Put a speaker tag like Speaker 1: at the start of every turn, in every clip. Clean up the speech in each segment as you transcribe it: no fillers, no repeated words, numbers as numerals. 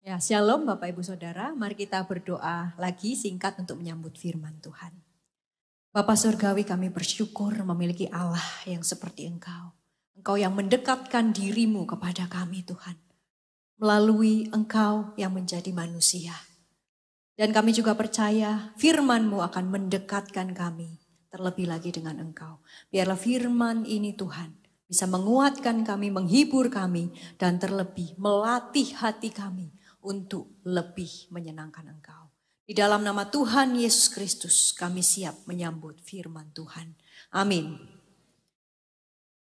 Speaker 1: Ya, shalom Bapak Ibu Saudara, mari kita berdoa lagi singkat untuk menyambut firman Tuhan. Bapa Surgawi, kami bersyukur memiliki Allah yang seperti Engkau. Engkau yang mendekatkan dirimu kepada kami Tuhan. Melalui Engkau yang menjadi manusia. Dan kami juga percaya firman-Mu akan mendekatkan kami terlebih lagi dengan Engkau. Biarlah firman ini Tuhan bisa menguatkan kami, menghibur kami, dan terlebih melatih hati kami untuk lebih menyenangkan Engkau. Di dalam nama Tuhan Yesus Kristus kami siap menyambut firman Tuhan. Amin.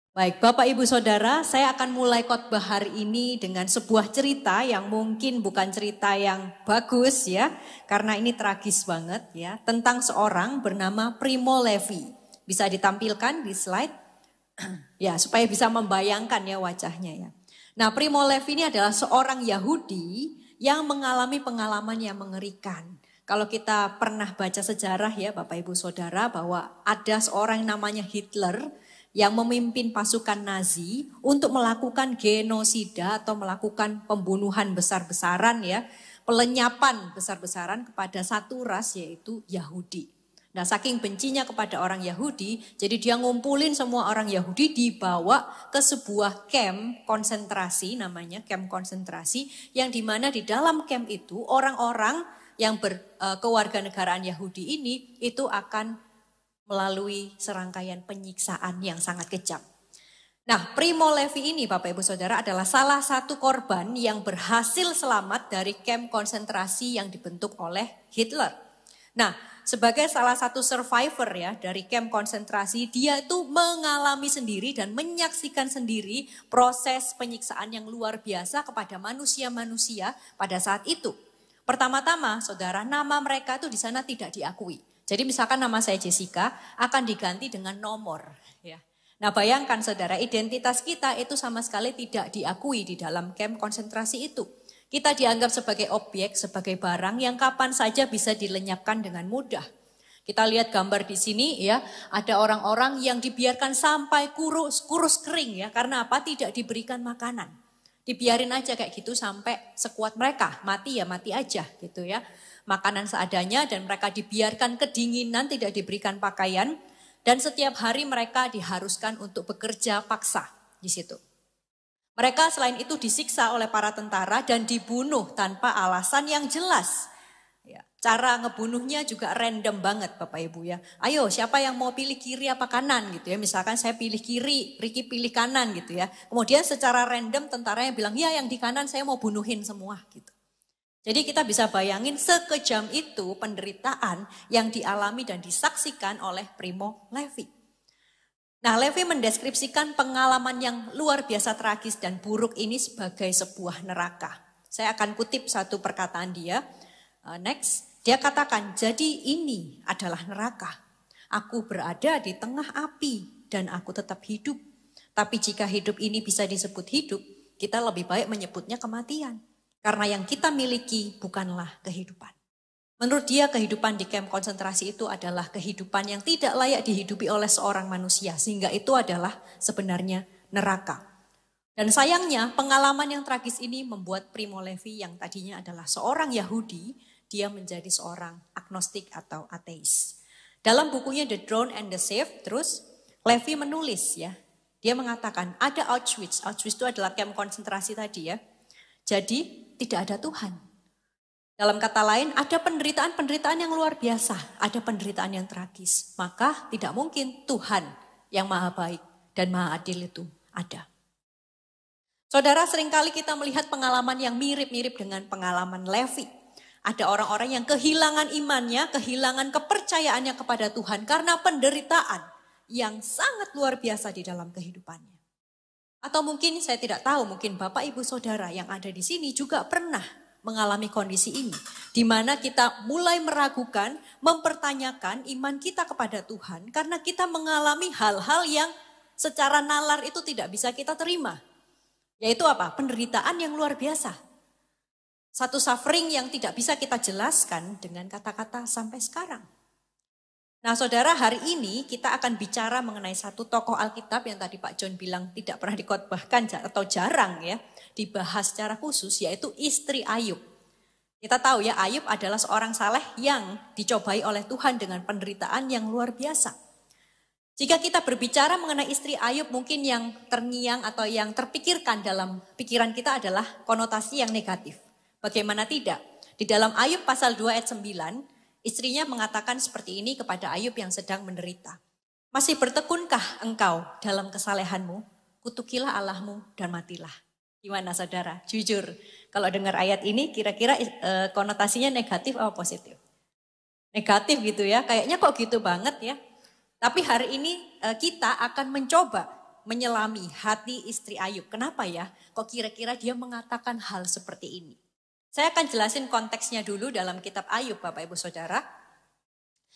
Speaker 1: Baik, Bapak Ibu Saudara, saya akan mulai khotbah hari ini dengan sebuah cerita yang mungkin bukan cerita yang bagus ya, karena ini tragis banget ya, tentang seorang bernama Primo Levi. Bisa ditampilkan di slide? Ya, supaya bisa membayangkan ya wajahnya ya. Nah, Primo Levi ini adalah seorang Yahudi yang mengalami pengalaman yang mengerikan. Kalau kita pernah baca sejarah ya Bapak Ibu Saudara, bahwa ada seorang namanya Hitler yang memimpin pasukan Nazi untuk melakukan genosida atau melakukan pembunuhan besar-besaran ya, pelenyapan besar-besaran kepada satu ras yaitu Yahudi. Nah, saking bencinya kepada orang Yahudi, jadi dia ngumpulin semua orang Yahudi dibawa ke sebuah camp konsentrasi, namanya camp konsentrasi, yang dimana di dalam camp itu orang-orang yang berkewarganegaraan Yahudi ini itu akan melalui serangkaian penyiksaan yang sangat kejam. Nah, Primo Levi ini Bapak Ibu Saudara adalah salah satu korban yang berhasil selamat dari camp konsentrasi yang dibentuk oleh Hitler. Nah, sebagai salah satu survivor ya dari camp konsentrasi, dia itu mengalami sendiri dan menyaksikan sendiri proses penyiksaan yang luar biasa kepada manusia-manusia pada saat itu. Pertama-tama, saudara, nama mereka itu di sana tidak diakui. Jadi misalkan nama saya Jessica akan diganti dengan nomor. Ya. Nah, bayangkan saudara, identitas kita itu sama sekali tidak diakui di dalam camp konsentrasi itu. Kita dianggap sebagai objek, sebagai barang yang kapan saja bisa dilenyapkan dengan mudah. Kita lihat gambar di sini ya, ada orang-orang yang dibiarkan sampai kurus kering ya. Karena apa? Tidak diberikan makanan. Dibiarin aja kayak gitu sampai sekuat mereka, mati ya mati aja gitu ya. Makanan seadanya dan mereka dibiarkan kedinginan, tidak diberikan pakaian. Dan setiap hari mereka diharuskan untuk bekerja paksa di situ. Mereka selain itu disiksa oleh para tentara dan dibunuh tanpa alasan yang jelas. Ya, cara ngebunuhnya juga random banget Bapak Ibu ya. Ayo siapa yang mau pilih kiri apa kanan gitu ya. Misalkan saya pilih kiri, Ricky pilih kanan gitu ya. Kemudian secara random tentaranya bilang ya yang di kanan saya mau bunuhin semua gitu. Jadi kita bisa bayangin sekejam itu penderitaan yang dialami dan disaksikan oleh Primo Levi. Nah, Levi mendeskripsikan pengalaman yang luar biasa tragis dan buruk ini sebagai sebuah neraka. Saya akan kutip satu perkataan dia. Next, dia katakan, jadi ini adalah neraka. Aku berada di tengah api dan aku tetap hidup. Tapi jika hidup ini bisa disebut hidup, kita lebih baik menyebutnya kematian. Karena yang kita miliki bukanlah kehidupan. Menurut dia kehidupan di kamp konsentrasi itu adalah kehidupan yang tidak layak dihidupi oleh seorang manusia. Sehingga itu adalah sebenarnya neraka. Dan sayangnya pengalaman yang tragis ini membuat Primo Levi yang tadinya adalah seorang Yahudi, dia menjadi seorang agnostik atau ateis. Dalam bukunya The Drowned and the Saved, terus Levi menulis ya. Dia mengatakan ada Auschwitz. Auschwitz itu adalah kamp konsentrasi tadi ya. Jadi tidak ada Tuhan. Dalam kata lain ada penderitaan-penderitaan yang luar biasa. Ada penderitaan yang tragis. Maka tidak mungkin Tuhan yang maha baik dan maha adil itu ada. Saudara, seringkali kita melihat pengalaman yang mirip-mirip dengan pengalaman Levi. Ada orang-orang yang kehilangan imannya, kehilangan kepercayaannya kepada Tuhan karena penderitaan yang sangat luar biasa di dalam kehidupannya. Atau mungkin saya tidak tahu, mungkin Bapak Ibu Saudara yang ada di sini juga pernah mengalami kondisi ini. Di mana kita mulai meragukan, mempertanyakan iman kita kepada Tuhan karena kita mengalami hal-hal yang secara nalar itu tidak bisa kita terima. Yaitu apa? Penderitaan yang luar biasa. Satu suffering yang tidak bisa kita jelaskan dengan kata-kata sampai sekarang. Nah saudara, hari ini kita akan bicara mengenai satu tokoh Alkitab yang tadi Pak John bilang tidak pernah dikhotbahkan atau jarang ya dibahas secara khusus, yaitu istri Ayub. Kita tahu ya, Ayub adalah seorang saleh yang dicobai oleh Tuhan dengan penderitaan yang luar biasa. Jika kita berbicara mengenai istri Ayub, mungkin yang terngiang atau yang terpikirkan dalam pikiran kita adalah konotasi yang negatif. Bagaimana tidak? Di dalam Ayub pasal 2 ayat 9, istrinya mengatakan seperti ini kepada Ayub yang sedang menderita. Masih bertekunkah engkau dalam kesalehanmu? Kutukilah Allahmu dan matilah. Gimana saudara? Jujur, kalau dengar ayat ini kira-kira konotasinya negatif atau positif? Negatif gitu ya, kayaknya kok gitu banget ya. Tapi hari ini kita akan mencoba menyelami hati istri Ayub. Kenapa ya? Kok kira-kira dia mengatakan hal seperti ini? Saya akan jelasin konteksnya dulu dalam kitab Ayub, Bapak Ibu Saudara.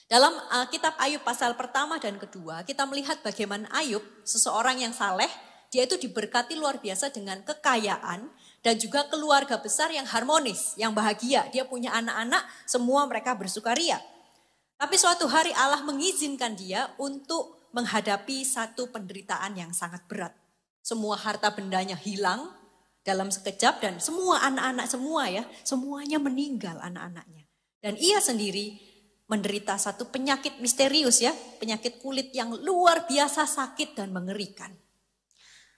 Speaker 1: Dalam kitab Ayub pasal pertama dan kedua, kita melihat bagaimana Ayub, seseorang yang saleh, dia itu diberkati luar biasa dengan kekayaan dan juga keluarga besar yang harmonis, yang bahagia. Dia punya anak-anak, semua mereka bersukaria. Tapi suatu hari Allah mengizinkan dia untuk menghadapi satu penderitaan yang sangat berat. Semua harta bendanya hilang dalam sekejap dan semua anak-anak semua ya, semuanya meninggal anak-anaknya. Dan ia sendiri menderita satu penyakit misterius ya, penyakit kulit yang luar biasa sakit dan mengerikan.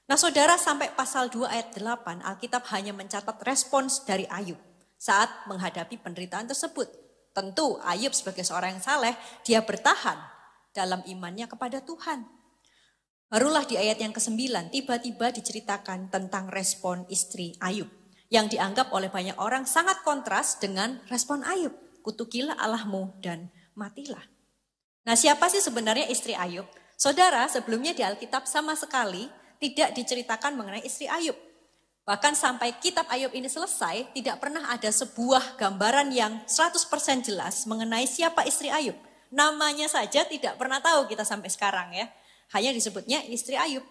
Speaker 1: Nah saudara, sampai pasal 2 ayat 8 Alkitab hanya mencatat respons dari Ayub saat menghadapi penderitaan tersebut. Tentu Ayub sebagai seorang yang saleh, dia bertahan dalam imannya kepada Tuhan. Barulah di ayat yang ke-9 tiba-tiba diceritakan tentang respon istri Ayub. Yang dianggap oleh banyak orang sangat kontras dengan respon Ayub. Kutukilah Allahmu dan matilah. Nah siapa sih sebenarnya istri Ayub? Saudara, sebelumnya di Alkitab sama sekali tidak diceritakan mengenai istri Ayub. Bahkan sampai kitab Ayub ini selesai, tidak pernah ada sebuah gambaran yang 100% jelas mengenai siapa istri Ayub. Namanya saja tidak pernah tahu kita sampai sekarang ya. Hanya disebutnya istri Ayub.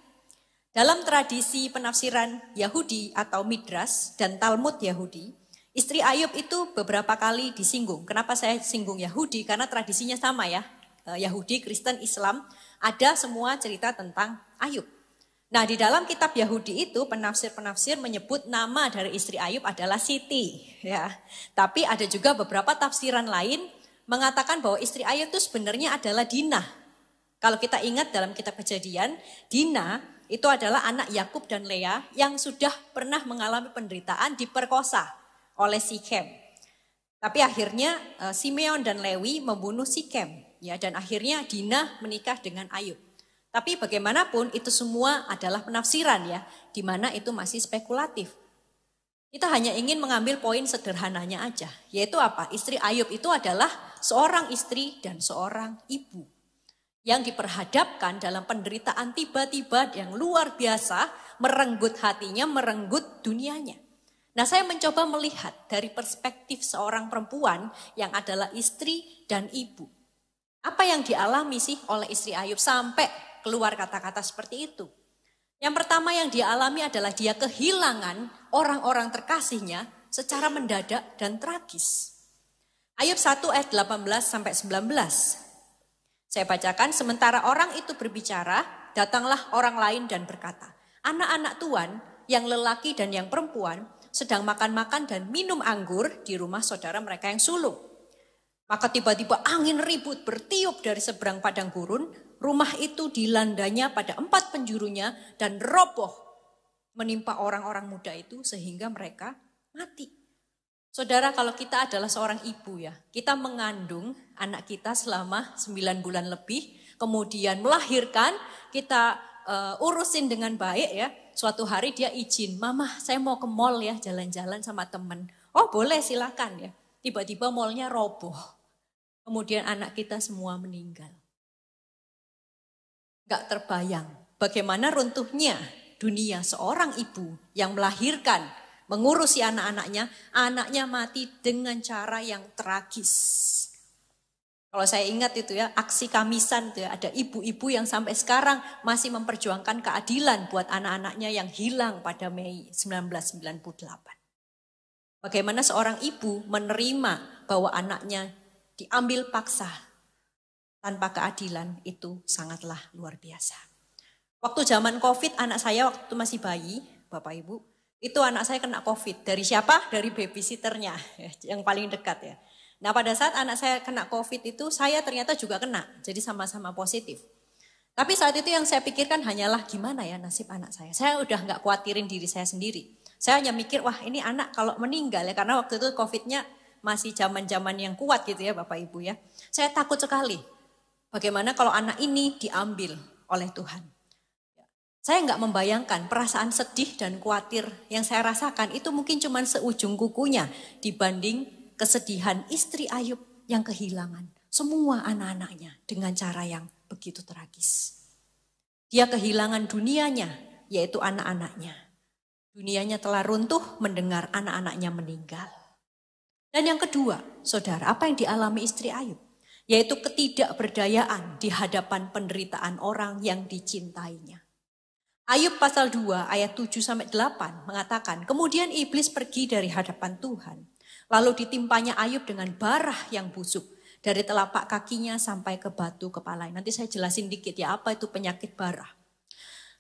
Speaker 1: Dalam tradisi penafsiran Yahudi atau Midras dan Talmud Yahudi, istri Ayub itu beberapa kali disinggung. Kenapa saya singgung Yahudi? Karena tradisinya sama ya. Yahudi, Kristen, Islam, ada semua cerita tentang Ayub. Nah di dalam kitab Yahudi itu penafsir-penafsir menyebut nama dari istri Ayub adalah Siti. Ya. Tapi ada juga beberapa tafsiran lain mengatakan bahwa istri Ayub itu sebenarnya adalah Dinah. Kalau kita ingat dalam kitab Kejadian, Dinah itu adalah anak Yakub dan Lea yang sudah pernah mengalami penderitaan diperkosa oleh Sikem. Tapi akhirnya Simeon dan Lewi membunuh Sikem. Ya, dan akhirnya Dinah menikah dengan Ayub. Tapi bagaimanapun itu semua adalah penafsiran ya, di mana itu masih spekulatif. Kita hanya ingin mengambil poin sederhananya aja, yaitu apa? Istri Ayub itu adalah seorang istri dan seorang ibu yang diperhadapkan dalam penderitaan tiba-tiba yang luar biasa, merenggut hatinya, merenggut dunianya. Nah saya mencoba melihat dari perspektif seorang perempuan yang adalah istri dan ibu. Apa yang dialami sih oleh istri Ayub sampai keluar kata-kata seperti itu? Yang pertama yang dia alami adalah dia kehilangan orang-orang terkasihnya secara mendadak dan tragis. Ayub 1 ayat 18 sampai 19. Saya bacakan, sementara orang itu berbicara, datanglah orang lain dan berkata, anak-anak tuan yang lelaki dan yang perempuan sedang makan-makan dan minum anggur di rumah saudara mereka yang sulung. Maka tiba-tiba angin ribut bertiup dari seberang padang gurun, rumah itu dilandanya pada 4 penjurunya dan roboh menimpa orang-orang muda itu sehingga mereka mati. Saudara, kalau kita adalah seorang ibu ya, kita mengandung anak kita selama 9 bulan lebih, kemudian melahirkan, kita urusin dengan baik ya. Suatu hari dia izin, mama saya mau ke mall ya, jalan-jalan sama temen. Oh boleh silakan ya. Tiba-tiba mallnya roboh. Kemudian anak kita semua meninggal. Gak terbayang bagaimana runtuhnya dunia seorang ibu yang melahirkan, mengurusi anak-anaknya, anaknya mati dengan cara yang tragis. Kalau saya ingat itu ya, aksi Kamisan itu ya, ada ibu-ibu yang sampai sekarang masih memperjuangkan keadilan buat anak-anaknya yang hilang pada Mei 1998. Bagaimana seorang ibu menerima bahwa anaknya diambil paksa tanpa keadilan itu sangatlah luar biasa. Waktu zaman COVID anak saya waktu masih bayi, Bapak Ibu, Itu anak saya kena COVID. Dari siapa? Dari babysitternya, yang paling dekat ya. Nah pada saat anak saya kena COVID itu, saya ternyata juga kena. Jadi sama-sama positif. Tapi saat itu yang saya pikirkan hanyalah gimana ya nasib anak saya. Saya udah nggak khawatirin diri saya sendiri. Saya hanya mikir, wah ini anak kalau meninggal ya. Karena waktu itu COVID-nya masih zaman-zaman yang kuat gitu ya Bapak Ibu ya. Saya takut sekali. Bagaimana kalau anak ini diambil oleh Tuhan. Saya nggak membayangkan perasaan sedih dan khawatir yang saya rasakan itu mungkin cuma seujung kukunya dibanding kesedihan istri Ayub yang kehilangan semua anak-anaknya dengan cara yang begitu tragis. Dia kehilangan dunianya, yaitu anak-anaknya. Dunianya telah runtuh mendengar anak-anaknya meninggal. Dan yang kedua, saudara, apa yang dialami istri Ayub? Yaitu ketidakberdayaan di hadapan penderitaan orang yang dicintainya. Ayub pasal 2 ayat 7-8 mengatakan, kemudian iblis pergi dari hadapan Tuhan. Lalu ditimpanya Ayub dengan barah yang busuk dari telapak kakinya sampai ke batu kepalanya. Nanti saya jelasin dikit ya apa itu penyakit barah.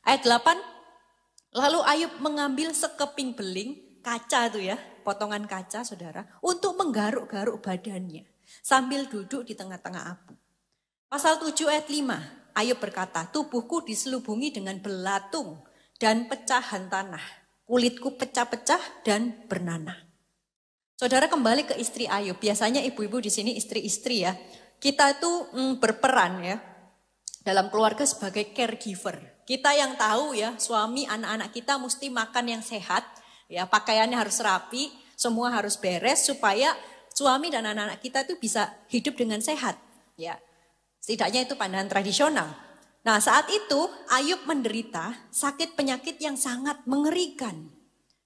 Speaker 1: Ayat 8, lalu Ayub mengambil sekeping beling, kaca itu ya, potongan kaca saudara, untuk menggaruk-garuk badannya sambil duduk di tengah-tengah abu. Pasal 7 ayat 5. Ayub berkata, tubuhku diselubungi dengan belatung dan pecahan tanah. Kulitku pecah-pecah dan bernanah. Saudara kembali ke istri Ayub. Biasanya ibu-ibu di sini istri-istri ya. Kita itu berperan ya dalam keluarga sebagai caregiver. Kita yang tahu ya suami anak-anak kita mesti makan yang sehat. Ya pakaiannya harus rapi, semua harus beres supaya suami dan anak-anak kita itu bisa hidup dengan sehat. Ya. Setidaknya itu pandangan tradisional. Nah saat itu Ayub menderita sakit penyakit yang sangat mengerikan.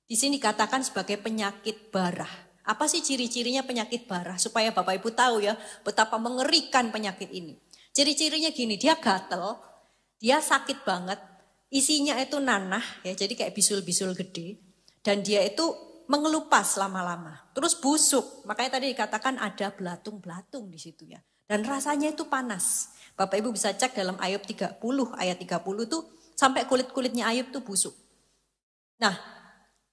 Speaker 1: Di sini dikatakan sebagai penyakit barah. Apa sih ciri-cirinya penyakit barah? Supaya Bapak Ibu tahu ya betapa mengerikan penyakit ini. Ciri-cirinya gini, dia gatel, dia sakit banget, isinya itu nanah ya, jadi kayak bisul-bisul gede. Dan dia itu mengelupas lama-lama, terus busuk. Makanya tadi dikatakan ada belatung-belatung di situ ya. Dan rasanya itu panas. Bapak Ibu bisa cek dalam Ayub 30, ayat 30 tuh sampai kulit-kulitnya Ayub tuh busuk. Nah,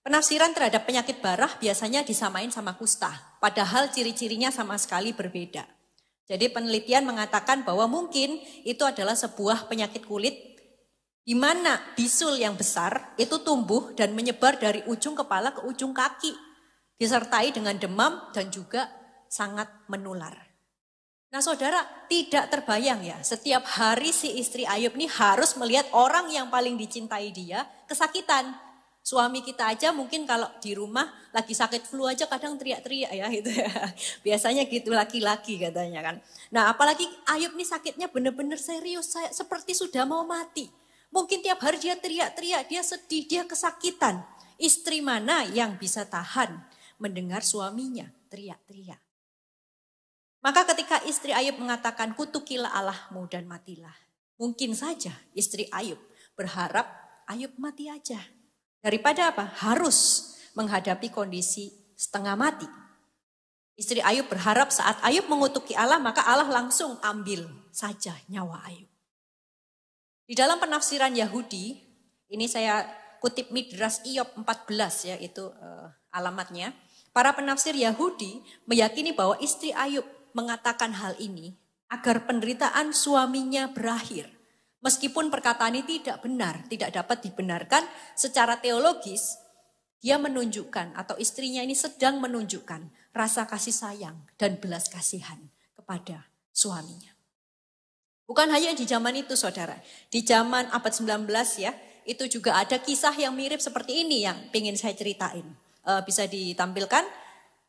Speaker 1: penafsiran terhadap penyakit barah biasanya disamain sama kusta. Padahal ciri-cirinya sama sekali berbeda. Jadi penelitian mengatakan bahwa mungkin itu adalah sebuah penyakit kulit di mana bisul yang besar itu tumbuh dan menyebar dari ujung kepala ke ujung kaki. Disertai dengan demam dan juga sangat menular. Nah saudara tidak terbayang ya setiap hari si istri Ayub ini harus melihat orang yang paling dicintai dia kesakitan. Suami kita aja mungkin kalau di rumah lagi sakit flu aja kadang teriak-teriak ya gitu ya. Biasanya gitu laki-laki katanya kan. Nah apalagi Ayub nih sakitnya benar-benar serius, seperti sudah mau mati. Mungkin tiap hari dia teriak-teriak, dia sedih, dia kesakitan. Istri mana yang bisa tahan mendengar suaminya teriak-teriak? Maka ketika istri Ayub mengatakan kutukilah Allahmu dan matilah. Mungkin saja istri Ayub berharap Ayub mati aja. Daripada apa? Harus menghadapi kondisi setengah mati. Istri Ayub berharap saat Ayub mengutuki Allah maka Allah langsung ambil saja nyawa Ayub. Di dalam penafsiran Yahudi, ini saya kutip Midrash Iyov 14 ya itu alamatnya. Para penafsir Yahudi meyakini bahwa istri Ayub mengatakan hal ini agar penderitaan suaminya berakhir. Meskipun perkataan ini tidak benar, tidak dapat dibenarkan secara teologis, dia menunjukkan atau istrinya ini sedang menunjukkan rasa kasih sayang dan belas kasihan kepada suaminya. Bukan hanya di zaman itu saudara, di zaman abad 19 ya, itu juga ada kisah yang mirip seperti ini yang ingin saya ceritain. Bisa ditampilkan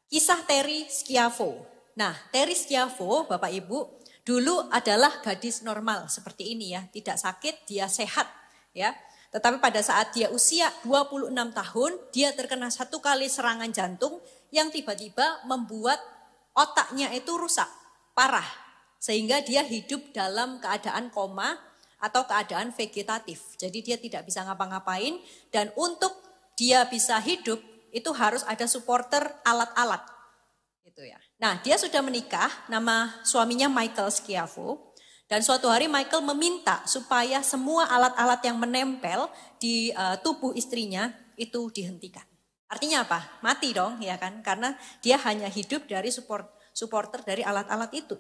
Speaker 1: kisah Terry Schiavo. Nah, Terry Schiavo, Bapak Ibu, dulu adalah gadis normal seperti ini ya, tidak sakit, dia sehat ya. Tetapi pada saat dia usia 26 tahun, dia terkena satu kali serangan jantung yang tiba-tiba membuat otaknya itu rusak, parah. Sehingga dia hidup dalam keadaan koma atau keadaan vegetatif. Jadi dia tidak bisa ngapa-ngapain dan untuk dia bisa hidup itu harus ada supporter alat-alat. Gitu ya. Nah dia sudah menikah, nama suaminya Michael Schiavo. Dan suatu hari Michael meminta supaya semua alat-alat yang menempel di tubuh istrinya itu dihentikan. Artinya apa? Mati dong, ya kan? Karena dia hanya hidup dari supporter dari alat-alat itu.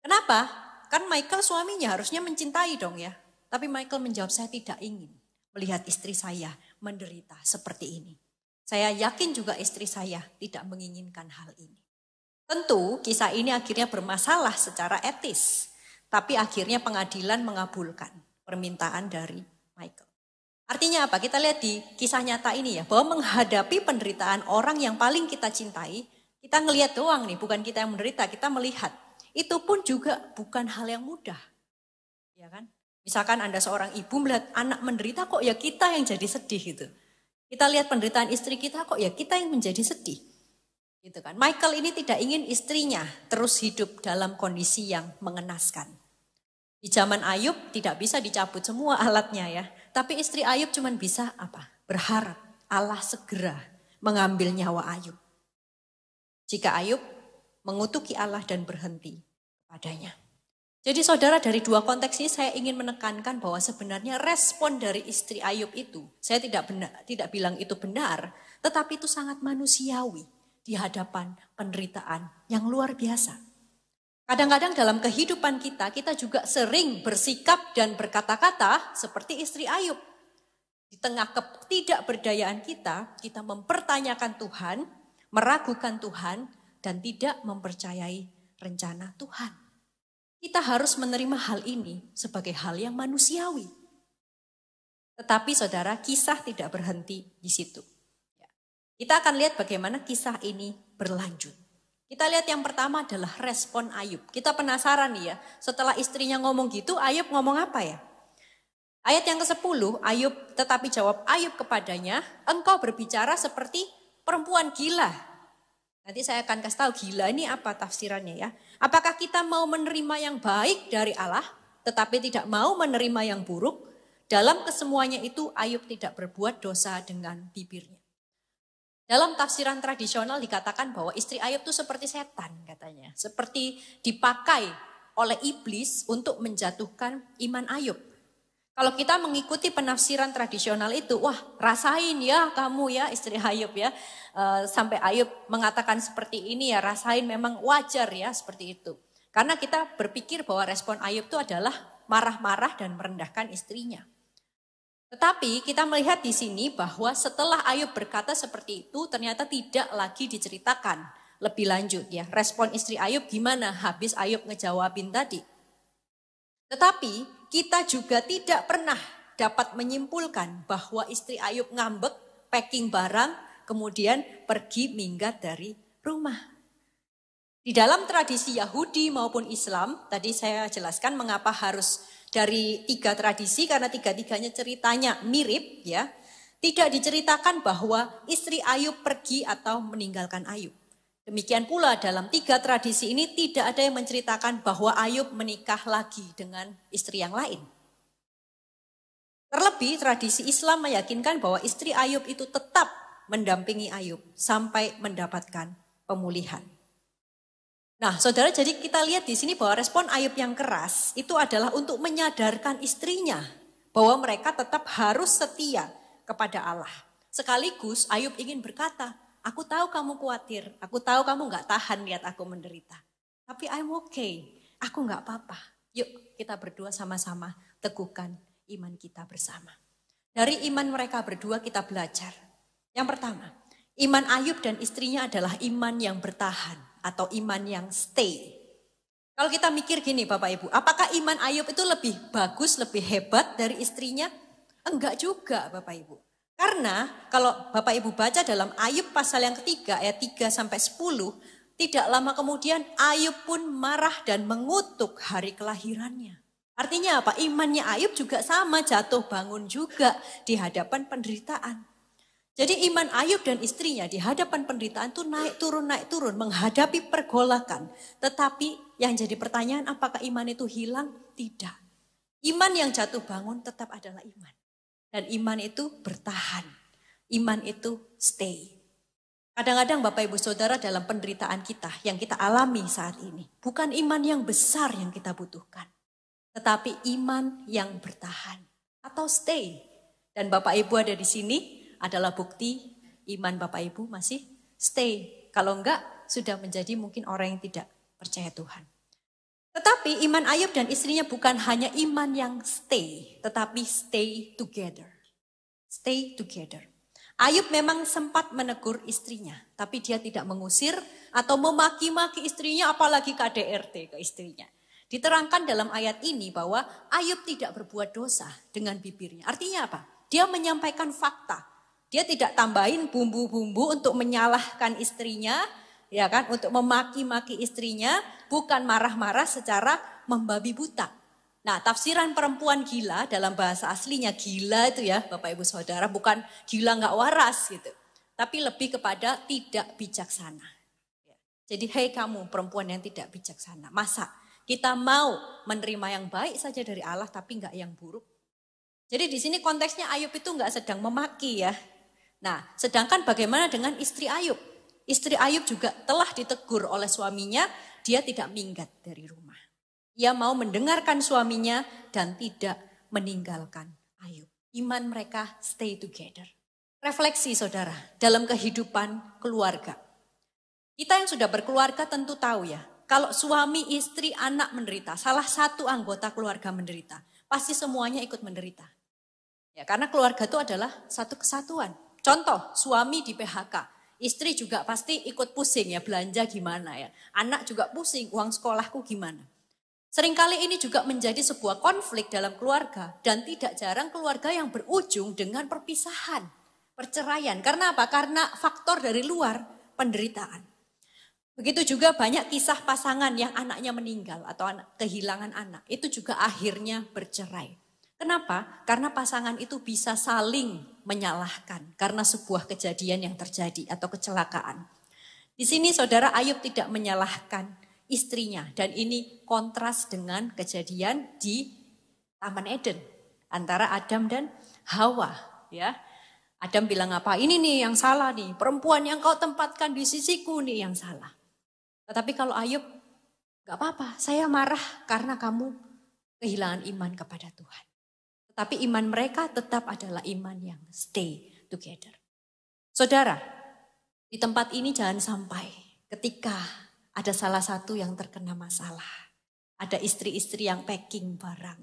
Speaker 1: Kenapa? Kan Michael suaminya harusnya mencintai dong ya. Tapi Michael menjawab, saya tidak ingin melihat istri saya menderita seperti ini. Saya yakin juga istri saya tidak menginginkan hal ini. Tentu kisah ini akhirnya bermasalah secara etis. Tapi akhirnya pengadilan mengabulkan permintaan dari Michael. Artinya apa? Kita lihat di kisah nyata ini ya. Bahwa menghadapi penderitaan orang yang paling kita cintai. Kita ngelihat doang nih, bukan kita yang menderita, kita melihat. Itu pun juga bukan hal yang mudah. Ya kan? Misalkan Anda seorang ibu melihat anak menderita, kok ya kita yang jadi sedih gitu. Kita lihat penderitaan istri kita, kok ya kita yang menjadi sedih. Gitu kan. Michael ini tidak ingin istrinya terus hidup dalam kondisi yang mengenaskan. Di zaman Ayub tidak bisa dicabut semua alatnya ya. Tapi istri Ayub cuma bisa apa? Berharap Allah segera mengambil nyawa Ayub. Jika Ayub mengutuki Allah dan berhenti padanya. Jadi saudara, dari dua konteks ini saya ingin menekankan bahwa sebenarnya respon dari istri Ayub itu, saya tidak bilang itu benar, tetapi itu sangat manusiawi di hadapan penderitaan yang luar biasa. Kadang-kadang dalam kehidupan kita juga sering bersikap dan berkata-kata seperti istri Ayub. Di tengah ketidakberdayaan kita mempertanyakan Tuhan, meragukan Tuhan, dan tidak mempercayai rencana Tuhan. Kita harus menerima hal ini sebagai hal yang manusiawi. Tetapi saudara, kisah tidak berhenti di situ. Kita akan lihat bagaimana kisah ini berlanjut. Kita lihat yang pertama adalah respon Ayub. Kita penasaran nih ya, setelah istrinya ngomong gitu, Ayub ngomong apa ya? Ayat yang ke-10, tetapi jawab Ayub kepadanya, engkau berbicara seperti perempuan gila. Nanti saya akan kasih tahu gila ini apa tafsirannya ya. Apakah kita mau menerima yang baik dari Allah, tetapi tidak mau menerima yang buruk? Dalam kesemuanya itu Ayub tidak berbuat dosa dengan bibirnya. Dalam tafsiran tradisional dikatakan bahwa istri Ayub itu seperti setan katanya. Seperti dipakai oleh iblis untuk menjatuhkan iman Ayub. Kalau kita mengikuti penafsiran tradisional itu, wah rasain ya kamu ya istri Ayub ya. Sampai Ayub mengatakan seperti ini ya, rasain memang wajar ya seperti itu. Karena kita berpikir bahwa respon Ayub itu adalah marah-marah dan merendahkan istrinya. Tetapi kita melihat di sini bahwa setelah Ayub berkata seperti itu, ternyata tidak lagi diceritakan lebih lanjut ya. Respon istri Ayub gimana habis Ayub ngejawabin tadi. Tetapi kita juga tidak pernah dapat menyimpulkan bahwa istri Ayub ngambek, packing barang, kemudian pergi minggat dari rumah. Di dalam tradisi Yahudi maupun Islam, tadi saya jelaskan mengapa harus dari tiga tradisi, karena tiga-tiganya ceritanya mirip ya. Tidak diceritakan bahwa istri Ayub pergi atau meninggalkan Ayub. Demikian pula dalam tiga tradisi ini tidak ada yang menceritakan bahwa Ayub menikah lagi dengan istri yang lain. Terlebih tradisi Islam meyakinkan bahwa istri Ayub itu tetap mendampingi Ayub sampai mendapatkan pemulihan. Nah, saudara, jadi kita lihat di sini bahwa respon Ayub yang keras itu adalah untuk menyadarkan istrinya bahwa mereka tetap harus setia kepada Allah. Sekaligus Ayub ingin berkata, aku tahu kamu khawatir, aku tahu kamu gak tahan lihat aku menderita. Tapi I'm okay, aku gak apa-apa. Yuk kita berdua sama-sama teguhkan iman kita bersama. Dari iman mereka berdua kita belajar. Yang pertama, iman Ayub dan istrinya adalah iman yang bertahan. Atau iman yang stay. Kalau kita mikir gini Bapak Ibu, apakah iman Ayub itu lebih bagus, lebih hebat dari istrinya? Enggak juga Bapak Ibu. Karena kalau Bapak Ibu baca dalam Ayub pasal yang ketiga ayat 3-10, tidak lama kemudian Ayub pun marah dan mengutuk hari kelahirannya. Artinya apa? Imannya Ayub juga sama, jatuh bangun juga di hadapan penderitaan. Jadi iman Ayub dan istrinya di hadapan penderitaan itu naik turun, menghadapi pergolakan. Tetapi yang jadi pertanyaan, apakah iman itu hilang? Tidak. Iman yang jatuh bangun tetap adalah iman. Dan iman itu bertahan. Iman itu stay. Kadang-kadang Bapak Ibu Saudara dalam penderitaan kita yang kita alami saat ini. Bukan iman yang besar yang kita butuhkan. Tetapi iman yang bertahan atau stay. Dan Bapak Ibu ada di sini. adalah bukti iman Bapak Ibu masih stay. Kalau enggak, sudah menjadi mungkin orang yang tidak percaya Tuhan. Tetapi iman Ayub dan istrinya bukan hanya iman yang stay, tetapi stay together. Stay together. Ayub memang sempat menegur istrinya, tapi dia tidak mengusir atau memaki-maki istrinya, apalagi KDRT ke istrinya. Diterangkan dalam ayat ini bahwa Ayub tidak berbuat dosa dengan bibirnya. Artinya apa? Dia menyampaikan fakta. Dia tidak tambahin bumbu-bumbu untuk menyalahkan istrinya, ya kan? Untuk memaki-maki istrinya, bukan marah-marah secara membabi buta. Nah, tafsiran perempuan gila dalam bahasa aslinya gila itu ya Bapak Ibu Saudara, bukan gila nggak waras gitu. Tapi lebih kepada tidak bijaksana. Jadi hei kamu perempuan yang tidak bijaksana, masa kita mau menerima yang baik saja dari Allah tapi nggak yang buruk? Jadi di sini konteksnya Ayub itu nggak sedang memaki ya. Nah, sedangkan bagaimana dengan istri Ayub? Istri Ayub juga telah ditegur oleh suaminya, dia tidak minggat dari rumah. Ia mau mendengarkan suaminya dan tidak meninggalkan Ayub. Iman mereka stay together. Refleksi saudara, dalam kehidupan keluarga. Kita yang sudah berkeluarga tentu tahu ya, kalau suami, istri, anak menderita, salah satu anggota keluarga menderita, pasti semuanya ikut menderita. Ya, karena keluarga itu adalah satu kesatuan. Contoh, suami di PHK, istri juga pasti ikut pusing ya, belanja gimana ya. Anak juga pusing, uang sekolahku gimana. Seringkali ini juga menjadi sebuah konflik dalam keluarga dan tidak jarang keluarga yang berujung dengan perpisahan, perceraian. Karena apa? Karena faktor dari luar, penderitaan. Begitu juga banyak kisah pasangan yang anaknya meninggal atau kehilangan anak. Itu juga akhirnya bercerai. Kenapa? Karena pasangan itu bisa saling menyalahkan karena sebuah kejadian yang terjadi atau kecelakaan. Di sini saudara Ayub tidak menyalahkan istrinya dan ini kontras dengan kejadian di Taman Eden antara Adam dan Hawa ya. Adam bilang apa? Ini nih yang salah nih, perempuan yang kau tempatkan di sisiku nih yang salah. Tetapi kalau Ayub, gak apa-apa, saya marah karena kamu kehilangan iman kepada Tuhan. Tetapi iman mereka tetap adalah iman yang stay together. Saudara, di tempat ini jangan sampai ketika ada salah satu yang terkena masalah. Ada istri-istri yang packing barang,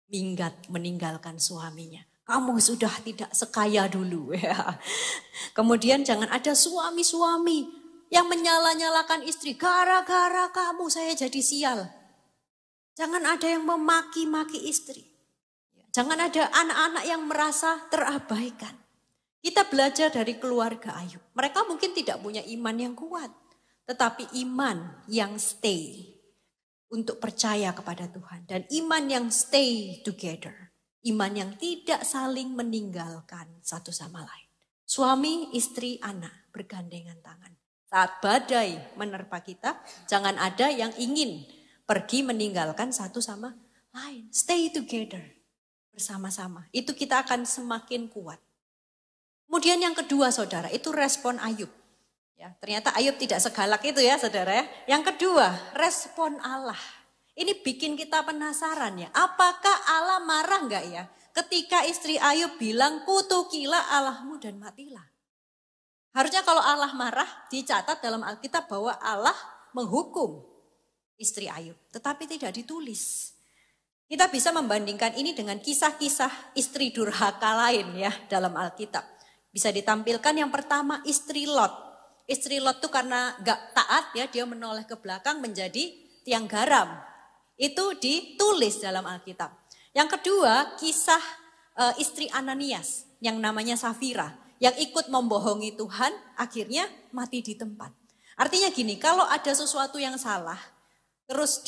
Speaker 1: minggat meninggalkan suaminya. Kamu sudah tidak sekaya dulu ya. Kemudian jangan ada suami-suami yang menyala-nyalakan istri. Gara-gara kamu saya jadi sial. Jangan ada yang memaki-maki istri. Jangan ada anak-anak yang merasa terabaikan. Kita belajar dari keluarga Ayub. Mereka mungkin tidak punya iman yang kuat. Tetapi iman yang stay untuk percaya kepada Tuhan. Dan iman yang stay together. Iman yang tidak saling meninggalkan satu sama lain. Suami, istri, anak bergandengan tangan. Saat badai menerpa kita, jangan ada yang ingin pergi meninggalkan satu sama lain. Stay together bersama-sama. Itu kita akan semakin kuat. Kemudian yang kedua saudara, itu respon Ayub. Ya, ternyata Ayub tidak segalak itu ya saudara ya. Yang kedua, respon Allah. Ini bikin kita penasaran ya. Apakah Allah marah enggak ya? Ketika istri Ayub bilang kutukilah Allahmu dan matilah. Harusnya kalau Allah marah dicatat dalam Alkitab bahwa Allah menghukum istri Ayub. Tetapi tidak ditulis. Kita bisa membandingkan ini dengan kisah-kisah istri durhaka lain ya dalam Alkitab. Bisa ditampilkan yang pertama istri Lot. Istri Lot itu karena gak taat ya, dia menoleh ke belakang menjadi tiang garam. Itu ditulis dalam Alkitab. Yang kedua kisah istri Ananias yang namanya Safira. Yang ikut membohongi Tuhan akhirnya mati di tempat. Artinya gini, kalau ada sesuatu yang salah, terus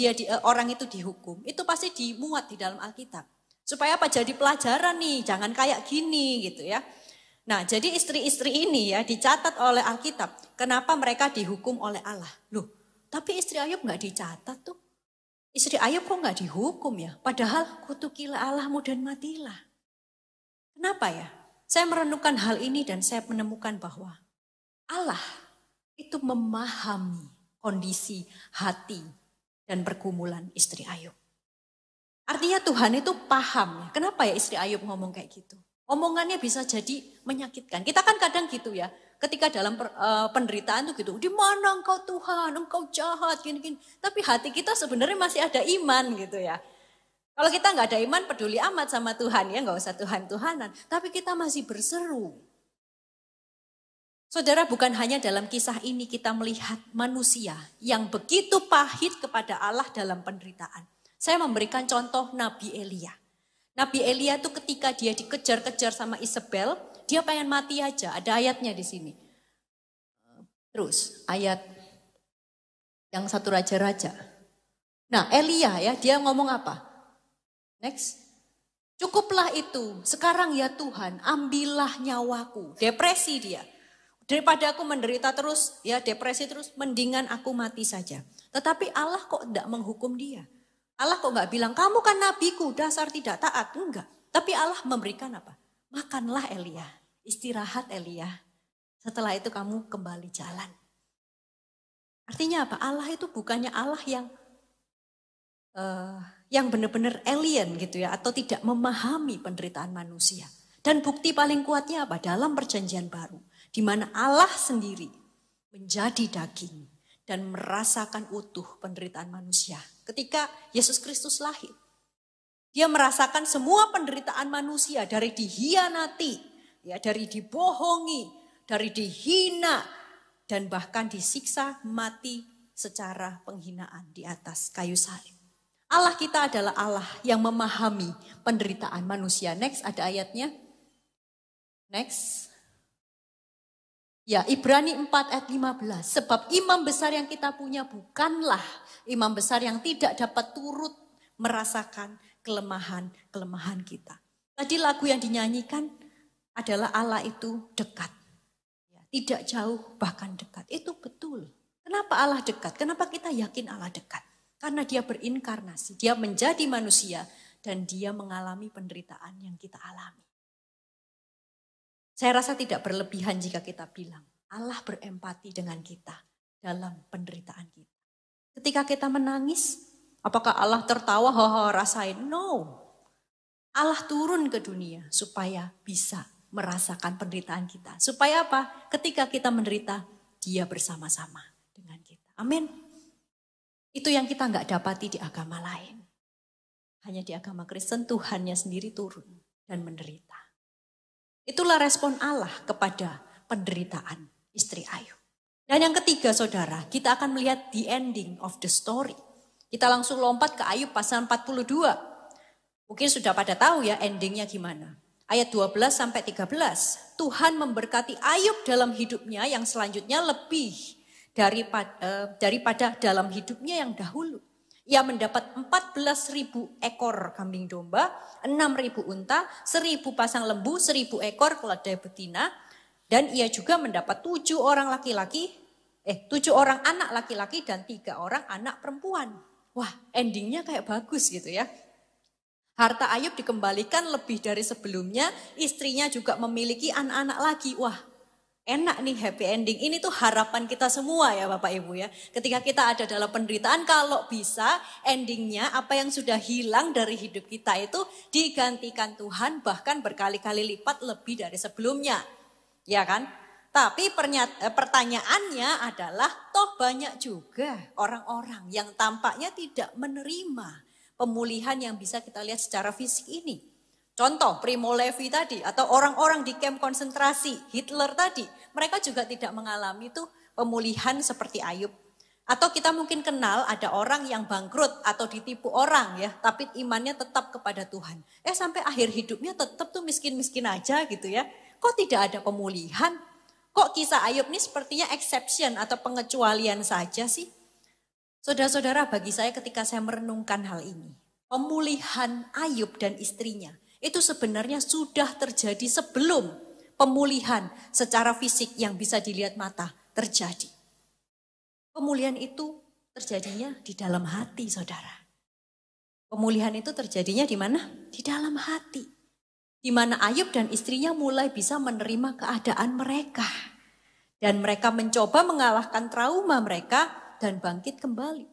Speaker 1: orang itu dihukum, itu pasti dimuat di dalam Alkitab. Supaya apa? Jadi pelajaran nih, jangan kayak gini gitu ya. Nah, jadi istri-istri ini ya dicatat oleh Alkitab. Kenapa mereka dihukum oleh Allah? Loh, tapi istri Ayub gak dicatat tuh. Istri Ayub kok gak dihukum ya? Padahal kutukilah Allahmu dan matilah. Kenapa ya? Saya merenungkan hal ini dan saya menemukan bahwa Allah itu memahami kondisi hati dan pergumulan istri Ayub. Artinya Tuhan itu paham. Kenapa ya istri Ayub ngomong kayak gitu? Omongannya bisa jadi menyakitkan. Kita kan kadang gitu ya. Ketika dalam penderitaan tuh gitu, di mana engkau Tuhan, engkau jahat, gini-gini. Tapi hati kita sebenarnya masih ada iman gitu ya. Kalau kita nggak ada iman, peduli amat sama Tuhan ya, nggak usah Tuhan-Tuhanan. Tapi kita masih berseru. Saudara, bukan hanya dalam kisah ini kita melihat manusia yang begitu pahit kepada Allah dalam penderitaan. Saya memberikan contoh Nabi Elia. Nabi Elia itu ketika dia dikejar-kejar sama Isabel, dia pengen mati aja. Ada ayatnya di sini. Terus ayat yang satu raja-raja. Nah Elia ya, dia ngomong apa? Next. Cukuplah itu, sekarang ya Tuhan, ambillah nyawaku. Depresi dia. Daripada aku menderita terus, ya depresi terus, mendingan aku mati saja. Tetapi Allah kok tidak menghukum dia. Allah kok nggak bilang, kamu kan nabiku, dasar tidak taat. Enggak. Tapi Allah memberikan apa? Makanlah Elia, istirahat Elia. Setelah itu kamu kembali jalan. Artinya apa? Allah itu bukannya Allah yang benar-benar alien gitu ya. Atau tidak memahami penderitaan manusia. Dan bukti paling kuatnya apa? Dalam perjanjian baru. Di mana Allah sendiri menjadi daging dan merasakan utuh penderitaan manusia. Ketika Yesus Kristus lahir, dia merasakan semua penderitaan manusia dari dihianati, ya dari dibohongi, dari dihina, dan bahkan disiksa mati secara penghinaan di atas kayu salib. Allah kita adalah Allah yang memahami penderitaan manusia. Next, ada ayatnya. Next. Ya, Ibrani 4 ayat 15. Sebab imam besar yang kita punya bukanlah imam besar yang tidak dapat turut merasakan kelemahan kita. Tadi lagu yang dinyanyikan adalah Allah itu dekat. Tidak jauh, bahkan dekat. Itu betul. Kenapa Allah dekat? Kenapa kita yakin Allah dekat? Karena dia berinkarnasi, dia menjadi manusia dan dia mengalami penderitaan yang kita alami. Saya rasa tidak berlebihan jika kita bilang Allah berempati dengan kita dalam penderitaan kita. Ketika kita menangis, apakah Allah tertawa, rasain? No. Allah turun ke dunia supaya bisa merasakan penderitaan kita. Supaya apa? Ketika kita menderita, dia bersama-sama dengan kita. Amin. Itu yang kita nggak dapati di agama lain. Hanya di agama Kristen Tuhannya sendiri turun dan menderita. Itulah respon Allah kepada penderitaan istri Ayub. Dan yang ketiga saudara, kita akan melihat the ending of the story. Kita langsung lompat ke Ayub pasal 42. Mungkin sudah pada tahu ya endingnya gimana. Ayat 12 sampai 13. Tuhan memberkati Ayub dalam hidupnya yang selanjutnya lebih daripada dalam hidupnya yang dahulu. Ia mendapat 14.000 ekor kambing domba, 6.000 unta, 1.000 pasang lembu, 1.000 ekor keledai betina. Dan ia juga mendapat 7 orang anak laki-laki dan 3 orang anak perempuan. Wah, endingnya kayak bagus gitu ya. Harta Ayub dikembalikan lebih dari sebelumnya, istrinya juga memiliki anak-anak lagi. Wah, enak nih happy ending. Ini tuh harapan kita semua ya Bapak Ibu ya. Ketika kita ada dalam penderitaan, kalau bisa endingnya apa yang sudah hilang dari hidup kita itu digantikan Tuhan bahkan berkali-kali lipat lebih dari sebelumnya. Ya kan? Tapi pertanyaannya adalah toh banyak juga orang-orang yang tampaknya tidak menerima pemulihan yang bisa kita lihat secara fisik ini. Contoh Primo Levi tadi atau orang-orang di kamp konsentrasi, Hitler tadi, mereka juga tidak mengalami tuh pemulihan seperti Ayub. Atau kita mungkin kenal ada orang yang bangkrut atau ditipu orang ya, tapi imannya tetap kepada Tuhan. Sampai akhir hidupnya tetap tuh miskin-miskin aja gitu ya. Kok tidak ada pemulihan? Kok kisah Ayub ini sepertinya exception atau pengecualian saja sih? Saudara-saudara, bagi saya ketika saya merenungkan hal ini, pemulihan Ayub dan istrinya itu sebenarnya sudah terjadi sebelum pemulihan secara fisik yang bisa dilihat mata terjadi. Pemulihan itu terjadinya di dalam hati, saudara. Pemulihan itu terjadinya di mana? Di dalam hati. Di mana Ayub dan istrinya mulai bisa menerima keadaan mereka. Dan mereka mencoba mengalahkan trauma mereka dan bangkit kembali.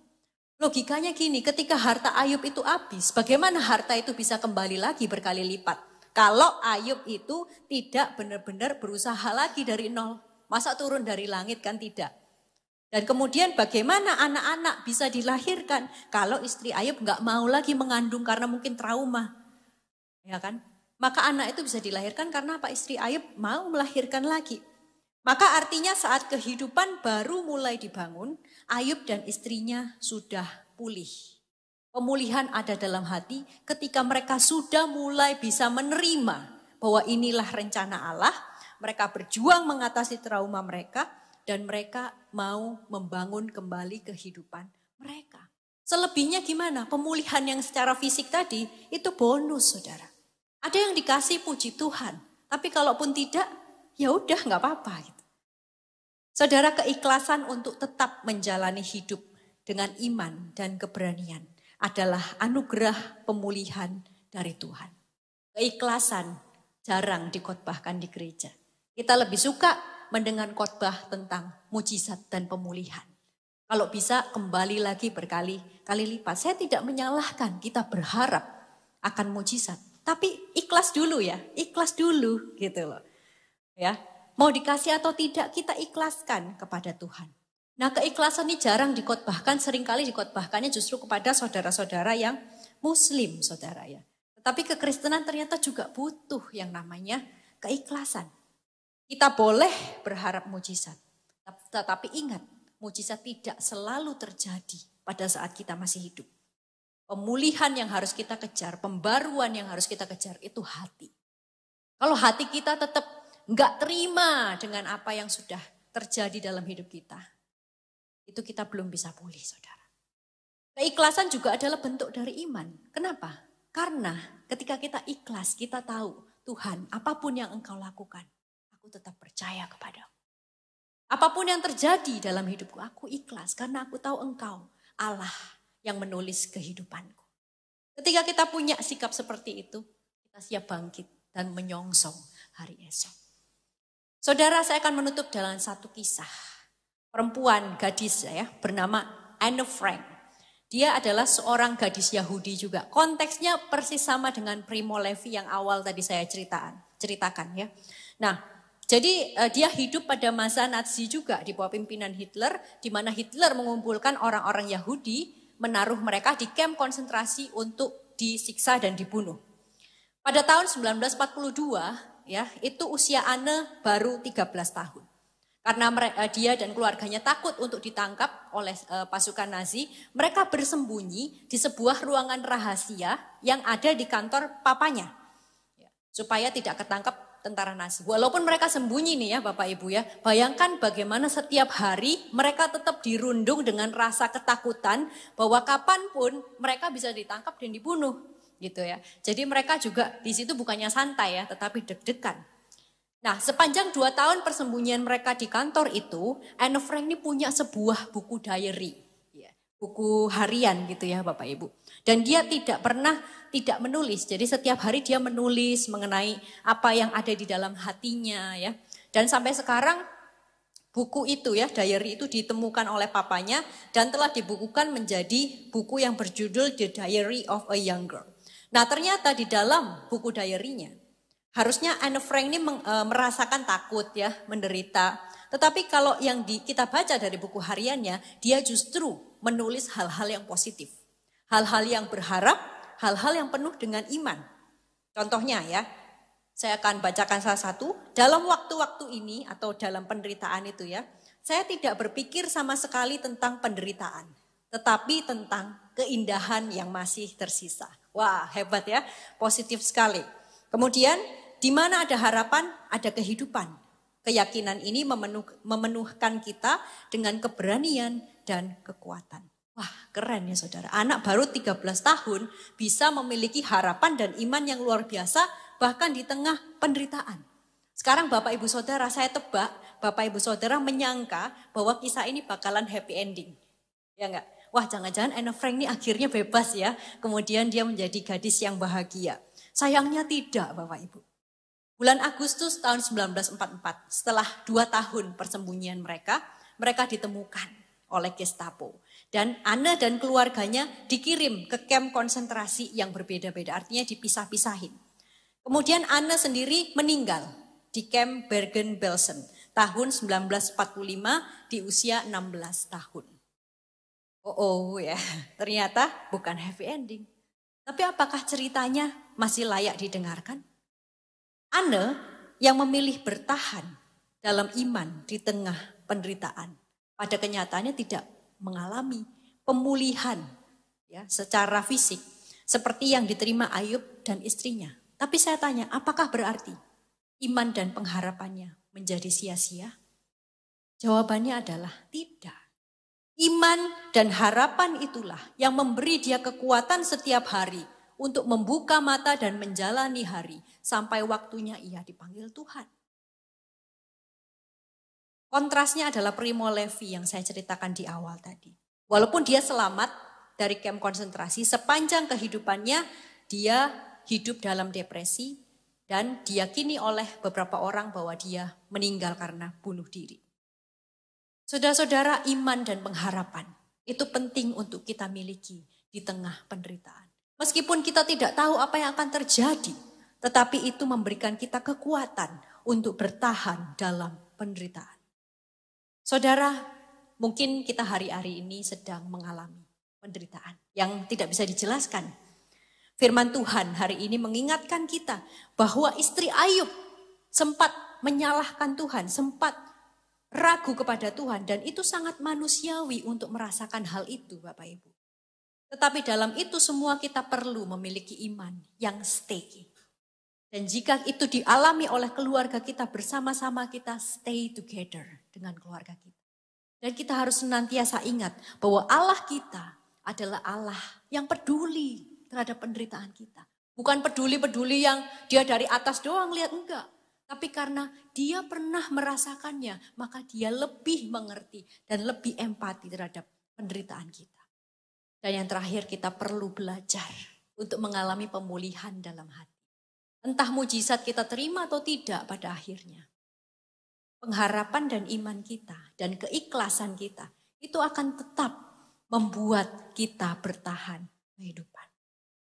Speaker 1: Logikanya gini, ketika harta Ayub itu habis, bagaimana harta itu bisa kembali lagi berkali lipat? Kalau Ayub itu tidak benar-benar berusaha lagi dari nol. Masa turun dari langit kan tidak. Dan kemudian bagaimana anak-anak bisa dilahirkan kalau istri Ayub nggak mau lagi mengandung karena mungkin trauma. Ya kan? Maka anak itu bisa dilahirkan karena apa? Istri Ayub mau melahirkan lagi. Maka artinya saat kehidupan baru mulai dibangun, Ayub dan istrinya sudah pulih. Pemulihan ada dalam hati ketika mereka sudah mulai bisa menerima bahwa inilah rencana Allah. Mereka berjuang mengatasi trauma mereka dan mereka mau membangun kembali kehidupan mereka. Selebihnya gimana? Pemulihan yang secara fisik tadi itu bonus, saudara. Ada yang dikasih puji Tuhan, tapi kalaupun tidak, ya udah nggak apa-apa. Gitu. Saudara, keikhlasan untuk tetap menjalani hidup dengan iman dan keberanian adalah anugerah pemulihan dari Tuhan. Keikhlasan jarang dikotbahkan di gereja. Kita lebih suka mendengar khotbah tentang mujizat dan pemulihan. Kalau bisa kembali lagi berkali-kali lipat. Saya tidak menyalahkan, kita berharap akan mujizat. Tapi ikhlas dulu ya, ikhlas dulu gitu loh. Ya, mau dikasih atau tidak kita ikhlaskan kepada Tuhan. Nah, keikhlasan ini jarang dikotbahkan, seringkali dikotbahkannya justru kepada saudara-saudara yang muslim, saudara ya. Tetapi kekristenan ternyata juga butuh yang namanya keikhlasan. Kita boleh berharap mujizat, tetapi ingat, mujizat tidak selalu terjadi pada saat kita masih hidup. Pemulihan yang harus kita kejar, pembaruan yang harus kita kejar itu hati. Kalau hati kita tetap nggak terima dengan apa yang sudah terjadi dalam hidup kita, itu kita belum bisa pulih, saudara. Keikhlasan juga adalah bentuk dari iman. Kenapa? Karena ketika kita ikhlas, kita tahu, Tuhan, apapun yang Engkau lakukan, aku tetap percaya kepadamu. Apapun yang terjadi dalam hidupku, aku ikhlas karena aku tahu Engkau, Allah yang menulis kehidupanku. Ketika kita punya sikap seperti itu, kita siap bangkit dan menyongsong hari esok. Saudara, saya akan menutup dalam satu kisah. Perempuan gadis ya bernama Anne Frank. Dia adalah seorang gadis Yahudi juga. Konteksnya persis sama dengan Primo Levi yang awal tadi saya ceritakan ya. Nah, jadi dia hidup pada masa Nazi juga di bawah pimpinan Hitler, di mana Hitler mengumpulkan orang-orang Yahudi, menaruh mereka di kamp konsentrasi untuk disiksa dan dibunuh. Pada tahun 1942 ya, itu usia Anne baru 13 tahun. Karena dia dan keluarganya takut untuk ditangkap oleh pasukan Nazi, mereka bersembunyi di sebuah ruangan rahasia yang ada di kantor papanya. Ya, supaya tidak ketangkap tentara Nazi. Walaupun mereka sembunyi nih ya Bapak Ibu ya, bayangkan bagaimana setiap hari mereka tetap dirundung dengan rasa ketakutan bahwa kapanpun mereka bisa ditangkap dan dibunuh gitu ya. Jadi mereka juga di situ bukannya santai ya, tetapi deg-degan. Nah, sepanjang 2 tahun persembunyian mereka di kantor itu, Anne Frank ini punya sebuah buku diary. Buku harian gitu ya Bapak Ibu. Dan dia tidak menulis. Jadi setiap hari dia menulis mengenai apa yang ada di dalam hatinya ya. Dan sampai sekarang buku itu ya, diary itu ditemukan oleh papanya dan telah dibukukan menjadi buku yang berjudul The Diary of a Young Girl. Nah, ternyata di dalam buku diary-nya harusnya Anne Frank ini merasakan takut ya, menderita. Tetapi kalau yang kita baca dari buku hariannya, dia justru menulis hal-hal yang positif. Hal-hal yang berharap, hal-hal yang penuh dengan iman. Contohnya ya, saya akan bacakan salah satu. Dalam waktu-waktu ini atau dalam penderitaan itu ya, saya tidak berpikir sama sekali tentang penderitaan. Tetapi tentang keindahan yang masih tersisa. Wah, hebat ya, positif sekali. Kemudian, di mana ada harapan, ada kehidupan. Keyakinan ini memenuhkan kita dengan keberanian dan kekuatan. Wah, keren ya saudara. Anak baru 13 tahun bisa memiliki harapan dan iman yang luar biasa bahkan di tengah penderitaan. Sekarang Bapak Ibu Saudara, saya tebak Bapak Ibu Saudara menyangka bahwa kisah ini bakalan happy ending. Ya enggak? Wah, jangan-jangan Anne Frank ini akhirnya bebas ya. Kemudian dia menjadi gadis yang bahagia. Sayangnya tidak Bapak Ibu. Bulan Agustus tahun 1944, setelah 2 tahun persembunyian mereka ditemukan oleh Gestapo. Dan Anne dan keluarganya dikirim ke kamp konsentrasi yang berbeda-beda, artinya dipisah-pisahin. Kemudian Anne sendiri meninggal di camp Bergen-Belsen tahun 1945 di usia 16 tahun. Oh ya, ternyata bukan happy ending. Tapi apakah ceritanya masih layak didengarkan? Anne yang memilih bertahan dalam iman di tengah penderitaan, pada kenyataannya tidak mengalami pemulihan ya, secara fisik seperti yang diterima Ayub dan istrinya. Tapi saya tanya, apakah berarti iman dan pengharapannya menjadi sia-sia? Jawabannya adalah tidak. Iman dan harapan itulah yang memberi dia kekuatan setiap hari untuk membuka mata dan menjalani hari sampai waktunya ia dipanggil Tuhan. Kontrasnya adalah Primo Levi yang saya ceritakan di awal tadi. Walaupun dia selamat dari kamp konsentrasi, sepanjang kehidupannya dia hidup dalam depresi dan diyakini oleh beberapa orang bahwa dia meninggal karena bunuh diri. Saudara-saudara, iman dan pengharapan itu penting untuk kita miliki di tengah penderitaan. Meskipun kita tidak tahu apa yang akan terjadi, tetapi itu memberikan kita kekuatan untuk bertahan dalam penderitaan. Saudara, mungkin kita hari-hari ini sedang mengalami penderitaan yang tidak bisa dijelaskan. Firman Tuhan hari ini mengingatkan kita bahwa istri Ayub sempat menyalahkan Tuhan, sempat ragu kepada Tuhan, dan itu sangat manusiawi untuk merasakan hal itu, Bapak Ibu. Tetapi dalam itu semua kita perlu memiliki iman yang steady. Dan jika itu dialami oleh keluarga kita, bersama-sama kita stay together dengan keluarga kita. Dan kita harus senantiasa ingat bahwa Allah kita adalah Allah yang peduli terhadap penderitaan kita. Bukan peduli-peduli yang dia dari atas doang lihat, enggak. Tapi karena dia pernah merasakannya, maka dia lebih mengerti dan lebih empati terhadap penderitaan kita. Dan yang terakhir, kita perlu belajar untuk mengalami pemulihan dalam hati. Entah mujizat kita terima atau tidak pada akhirnya. Pengharapan dan iman kita dan keikhlasan kita itu akan tetap membuat kita bertahan kehidupan.